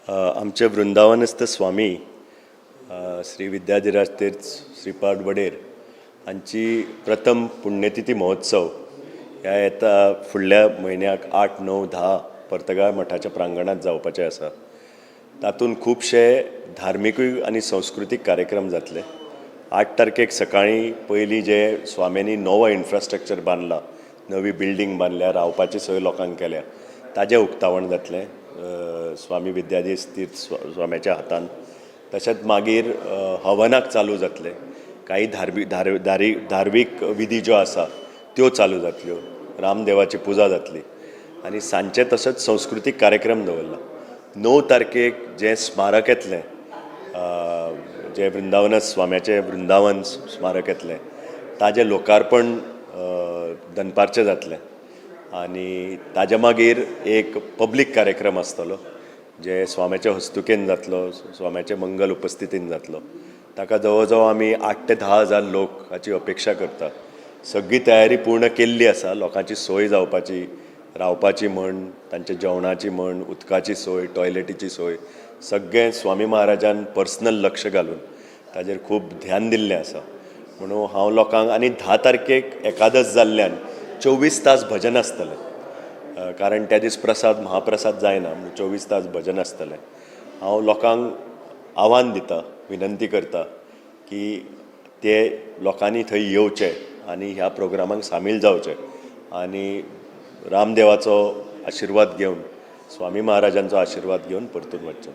आमचे वृंदावनस्थ स्वामी श्री विद्याधिराज तीर्थ श्रीपाद वडेर हांची प्रथम पुण्यतिथी महोत्सव ह्या येता फुडल्या म्हयन्याक 8, 9, 10 पर्तगाळ मठाच्या प्रांगणात जावपाचे आसा. तातूंत खुबशे धार्मिकूय आनी सांस्कृतीक कार्यक्रम जातले. 8 तारखेक सकाळीं पयलीं जे स्वाम्यांनी नवो इन्फ्रास्ट्रक्चर बांदला, नवी बिल्डींग बांदल्या, रावपाची सोय लोकांक केल्या, ताजें उक्तावण जातलें स्वामी विद्याधीश तीर्थ स्वाम्याच्या हातान. तशेंच मागीर हवनाक चालू जातले. काही धार्मीक विधी ज्यो आसा त्यो चालू जातल्यो. रामदेवाची पुजा जातली आनी सांजचे तसोच संस्कृतीक कार्यक्रम दवरला. 9 तारखेक जें स्मारक येतलें, जे वृंदावन स्वाम्याचें वृंदावन स्मारक येतलें, ताजें लोकार्पण दनपारचें जातलें आनी ताज्या मागीर एक पब्लीक कार्यक्रम आसतलो जे स्वाम्याच्या हस्तुकेन जातलो, स्वाम्याच्या मंगल उपस्थितीन जातलो. ताका जवळ जवळ आमी 8 ते 10 हजार लोक हाची अपेक्षा करता. सगळी तयारी पूर्ण केल्ली आसा. लोकांची सोय जावपाची, रावपाची म्हण, तांच्या जेवणाची म्हण, उदकाची सोय, टॉयलेटीची सोय, सगळें स्वामी महाराजान पर्सनल लक्ष घालून ताजेर खूब ध्यान दिल्लें आसा. म्हणून हांव लोकांक आनी 10 तारखेक एकादश जाल्ल्यान 24 तास भजन आसतलें. कारण त्या दीस महाप्रसाद जायना, 24 तास भजन आसतलें. हांव लोकांक आव्हान दिता, विनंती करता की ते लोकांनी थंय येवचें आनी ह्या प्रोग्रामाक सामील जावचें आनी रामदेवाचो आशिर्वाद घेवन, स्वामी महाराजांचो आशिर्वाद घेवन परतून वचचें.